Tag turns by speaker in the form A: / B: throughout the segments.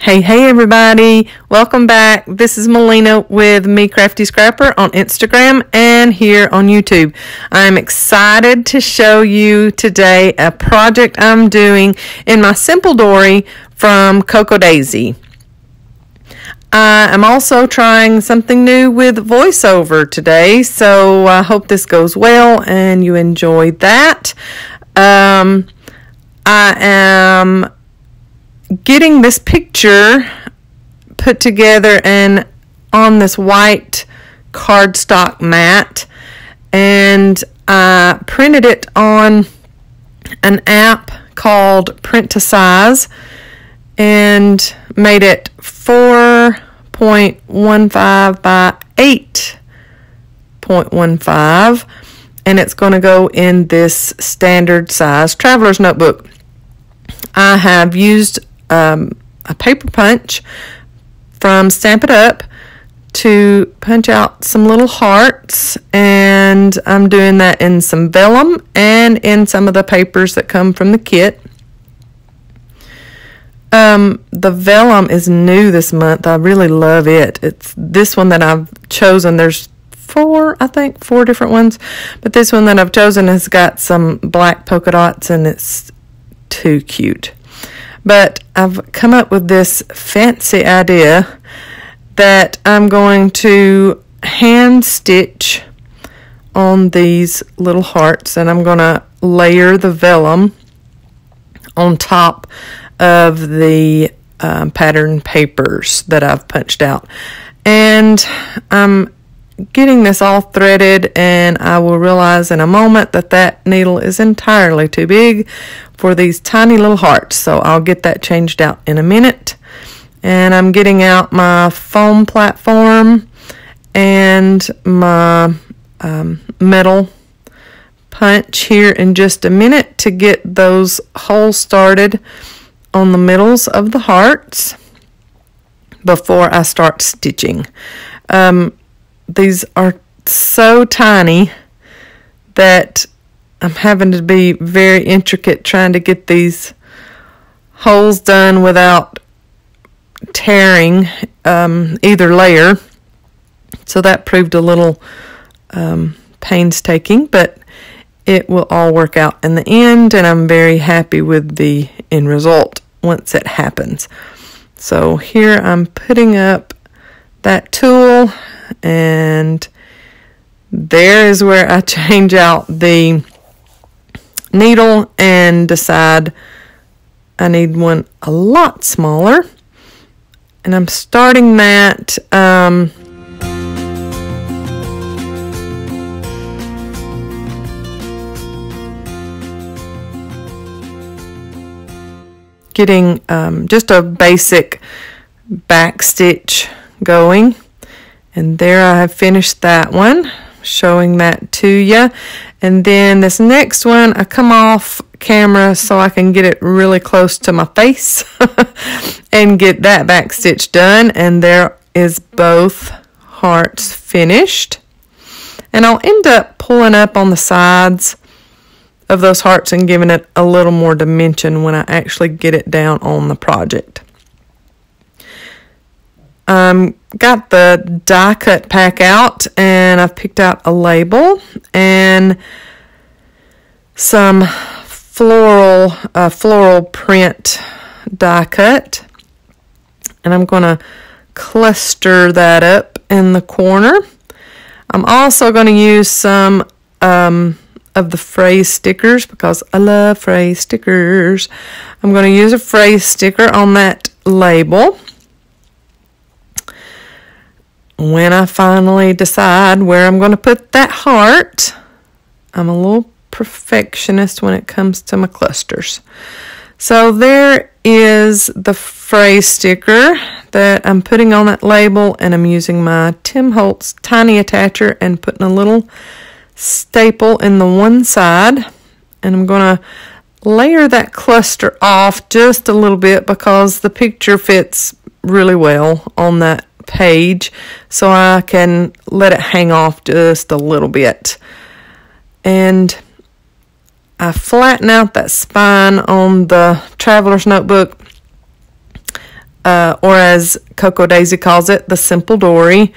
A: Hey everybody, welcome back. This is Melina with Me Crafty Scrapper on Instagram and here on YouTube. I'm excited to show you today a project I'm doing in my simple dory from Cocoa Daisy. I am also trying something new with voiceover today, so I hope this goes well and you enjoy that. I am getting this picture put together and on this white cardstock mat, and I printed it on an app called Print to Size and made it 4.15 by 8.15, and it's going to go in this standard size Traveler's notebook. I have used a paper punch from Stamp It Up to punch out some little hearts, and I'm doing that in some vellum and in some of the papers that come from the kit. The vellum is new this month. I really love it. It's this one that I've chosen. There's four different ones, but this one that I've chosen has got some black polka dots and it's too cute. But I've come up with this fancy idea that I'm going to hand stitch on these little hearts, and I'm going to layer the vellum on top of the pattern papers that I've punched out. And I'm getting this all threaded, and I will realize in a moment that that needle is entirely too big for these tiny little hearts, so I'll get that changed out in a minute. And I'm getting out my foam platform and my metal punch here in just a minute to get those holes started on the middles of the hearts before I start stitching. These are so tiny that I'm having to be very intricate trying to get these holes done without tearing either layer. So that proved a little painstaking, but it will all work out in the end, and I'm very happy with the end result once it happens. So here I'm putting up that tool, and there is where I change out the needle and decide I need one a lot smaller, and I'm starting that getting just a basic back stitch going. And there I have finished that one, showing that to you. And then this next one, I come off camera so I can get it really close to my face and get that back stitch done. And there is both hearts finished. And I'll end up pulling up on the sides of those hearts and giving it a little more dimension when I actually get it down on the project. Got the die cut pack out, and I've picked out a label and some floral print die cut, and I'm going to cluster that up in the corner. I'm also going to use some of the phrase stickers because I love phrase stickers. I'm going to use a phrase sticker on that label. When I finally decide where I'm going to put that heart, I'm a little perfectionist when it comes to my clusters. So there is the phrase sticker that I'm putting on that label, and I'm using my Tim Holtz tiny attacher and putting a little staple in the one side, and I'm going to layer that cluster off just a little bit because the picture fits really well on that page, so I can let it hang off just a little bit. And I flatten out that spine on the Traveler's notebook or as Coco Daisy calls it, the simple dory,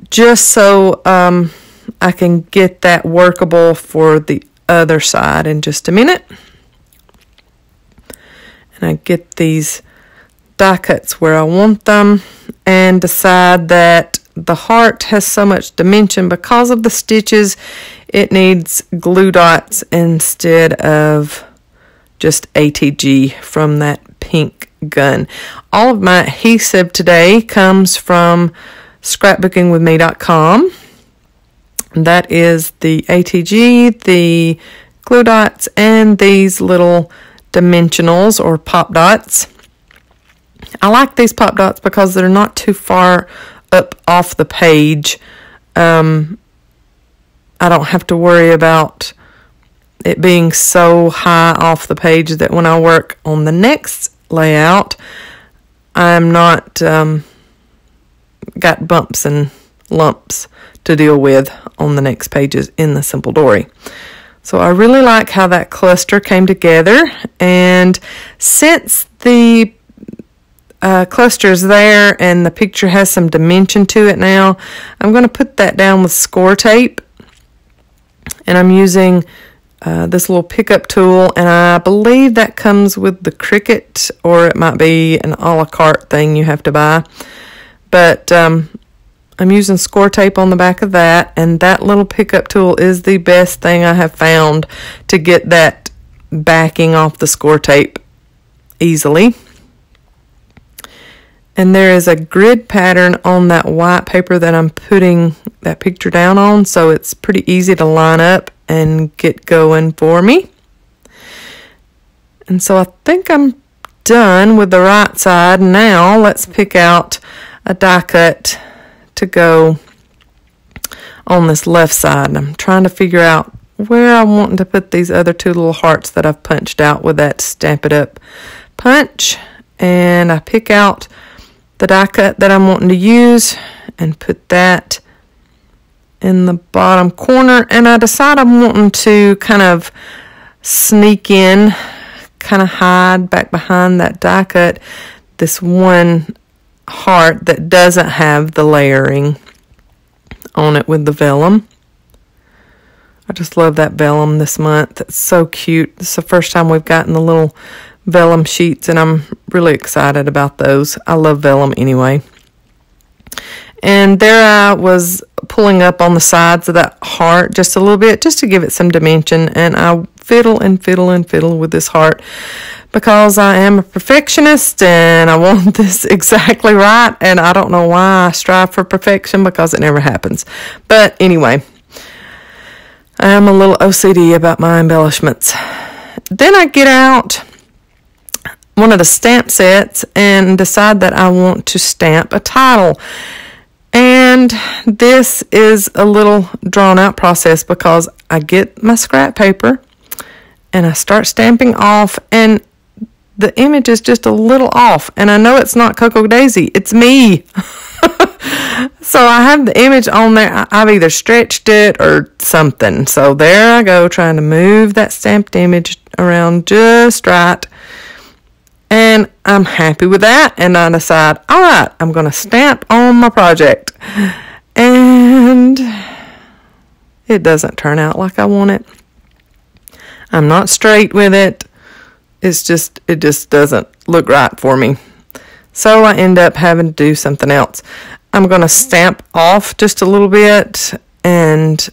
A: just so I can get that workable for the other side in just a minute. And I get these die cuts where I want them and decide that the heart has so much dimension because of the stitches, it needs glue dots instead of just ATG from that pink gun. All of my adhesive today comes from scrapbookingwithme.com. That is the ATG, the glue dots, and these little dimensionals or pop dots. I like these pop dots because they're not too far up off the page. I don't have to worry about it being so high off the page that when I work on the next layout, I'm not got bumps and lumps to deal with on the next pages in the simple dory. So I really like how that cluster came together, and since the cluster is there and the picture has some dimension to it now, I'm going to put that down with score tape, and I'm using this little pickup tool, and I believe that comes with the Cricut, or it might be an a la carte thing you have to buy, but I'm using score tape on the back of that, and that little pickup tool is the best thing I have found to get that backing off the score tape easily. And there is a grid pattern on that white paper that I'm putting that picture down on, so it's pretty easy to line up and get going for me. And so I think I'm done with the right side. Now let's pick out a die cut to go on this left side. And I'm trying to figure out where I want to put these other two little hearts that I've punched out with that Stamp It Up punch. And I pick out the die cut that I'm wanting to use and put that in the bottom corner. And I decide I'm wanting to kind of sneak in, kind of hide back behind that die cut, this one heart that doesn't have the layering on it with the vellum. I just love that vellum this month. It's so cute. It's the first time we've gotten the little vellum sheets, and I'm really excited about those. I love vellum anyway. And there I was pulling up on the sides of that heart just a little bit, just to give it some dimension, and I fiddle and fiddle and fiddle with this heart because I am a perfectionist and I want this exactly right, and I don't know why I strive for perfection because it never happens. But anyway, I am a little OCD about my embellishments. Then I get out one of the stamp sets and decide that I want to stamp a title. And this is a little drawn out process because I get my scrap paper and I start stamping off, and the image is just a little off, and I know it's not Coco Daisy, it's me. So I have the image on there. I've either stretched it or something. So there I go, trying to move that stamped image around just right. And I'm happy with that, and I decide, all right, I'm going to stamp on my project. And it doesn't turn out like I want it. I'm not straight with it. It just doesn't look right for me. So I end up having to do something else. I'm going to stamp off just a little bit and,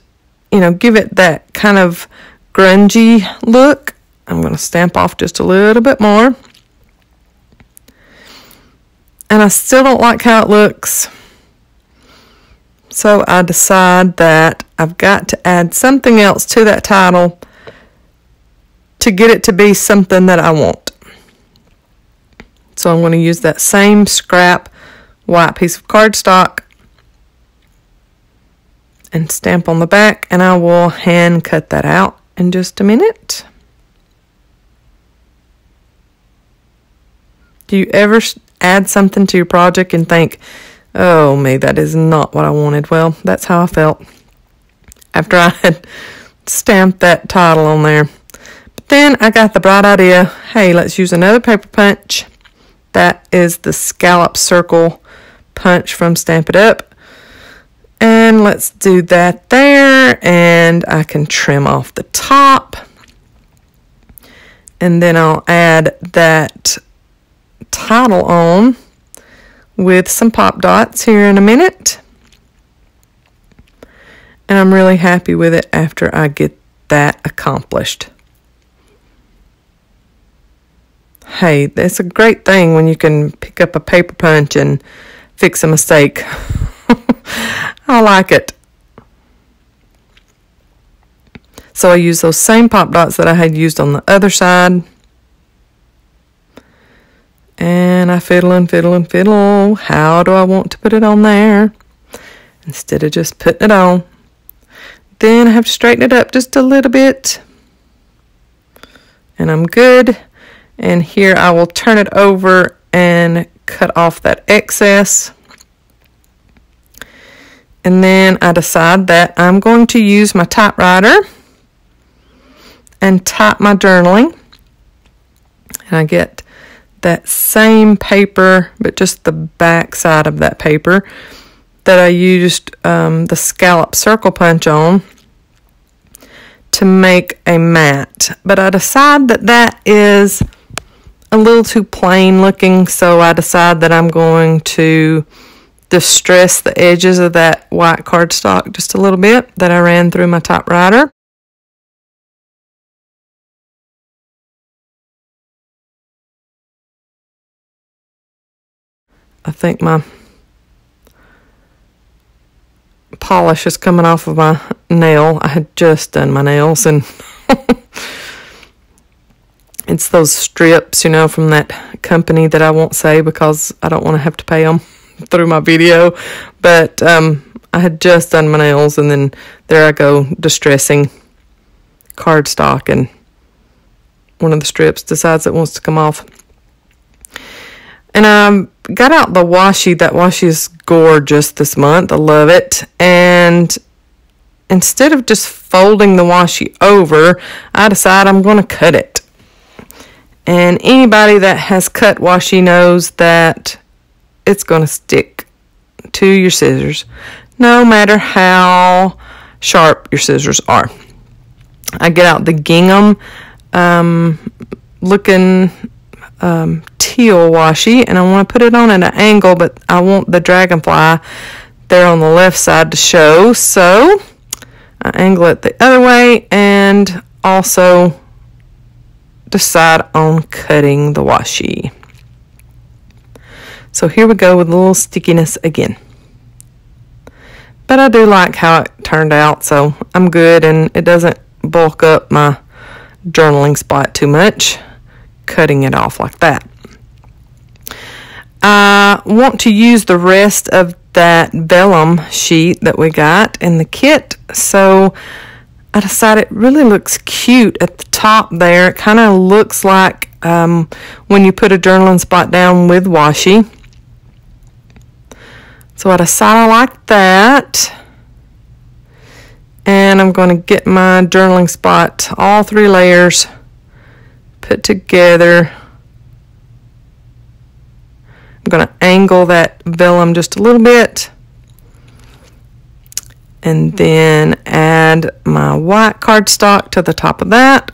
A: give it that kind of grungy look. I'm going to stamp off just a little bit more. And I still don't like how it looks. So I decide that I've got to add something else to that title to get it to be something that I want. So I'm going to use that same scrap white piece of cardstock and stamp on the back, and I will hand cut that out in just a minute. Do you ever add something to your project and think, oh me, that is not what I wanted? Well, that's how I felt after I had stamped that title on there. But then I got the bright idea, hey, let's use another paper punch That is the scallop circle punch from Stamp It Up. And let's do that there, and I can trim off the top. And then I'll add that title on with some pop dots here in a minute. And I'm really happy with it after I get that accomplished. Hey, it's a great thing when you can pick up a paper punch and fix a mistake. I like it. So I use those same pop dots that I had used on the other side. And I fiddle and fiddle and fiddle. How do I want to put it on there? Instead of just putting it on. Then I have to straighten it up just a little bit. And I'm good. And here I will turn it over and cut off that excess. And then I decide that I'm going to use my typewriter and type my journaling. And I get that same paper, but just the back side of that paper that I used the scallop circle punch on to make a mat. But I decide that that is a little too plain looking, so I decide that I'm going to distress the edges of that white cardstock just a little bit that I ran through my typewriter. I think my polish is coming off of my nail. I had just done my nails, and it's those strips, you know, from that company that I won't say because I don't want to have to pay them through my video. But I had just done my nails, and then there I go distressing cardstock, and one of the strips decides it wants to come off. And I got out the washi. That washi is gorgeous this month. I love it. And instead of just folding the washi over, I decide I'm going to cut it. And anybody that has cut washi knows that it's going to stick to your scissors, no matter how sharp your scissors are. I get out the gingham looking teal washi, and I want to put it on at an angle, but I want the dragonfly there on the left side to show, so I angle it the other way and also decide on cutting the washi. So here we go with a little stickiness again. But I do like how it turned out, so I'm good, and it doesn't bulk up my journaling spot too much, cutting it off like that. I want to use the rest of that vellum sheet that we got in the kit, so I decided it really looks cute at the top there. It kind of looks like when you put a journaling spot down with washi. So I decided I like that. And I'm going to get my journaling spot, all 3 layers, put together. I'm going to angle that vellum just a little bit. And then add my white cardstock to the top of that.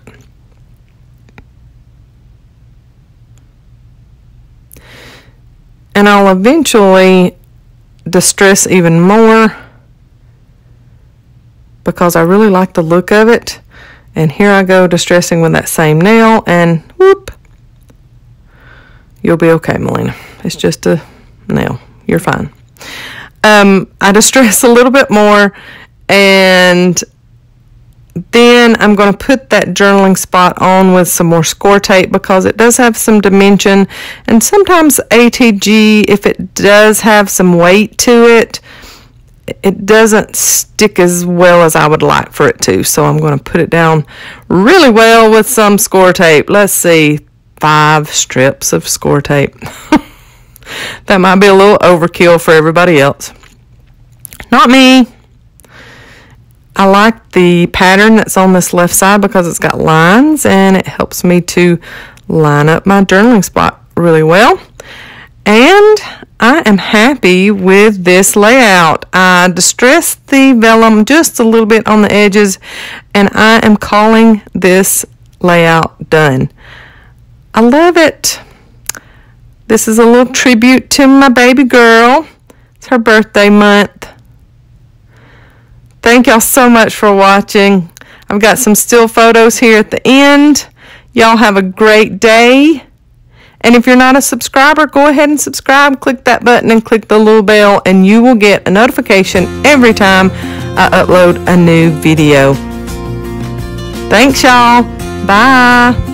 A: And I'll eventually distress even more because I really like the look of it. And here I go distressing with that same nail, and whoop, you'll be okay, Melina. It's just a nail. You're fine. I distress a little bit more, and then I'm going to put that journaling spot on with some more score tape because it does have some dimension, and sometimes ATG, if it does have some weight to it, it doesn't stick as well as I would like for it to. So I'm going to put it down really well with some score tape. Let's see, 5 strips of score tape. That might be a little overkill for everybody else. Not me. I like the pattern that's on this left side because it's got lines and it helps me to line up my journaling spot really well. And I am happy with this layout. I distressed the vellum just a little bit on the edges, and I am calling this layout done. I love it. This is a little tribute to my baby girl. It's her birthday month. Thank y'all so much for watching. I've got some still photos here at the end. Y'all have a great day. And if you're not a subscriber, go ahead and subscribe. Click that button and click the little bell, and you will get a notification every time I upload a new video. Thanks, y'all. Bye.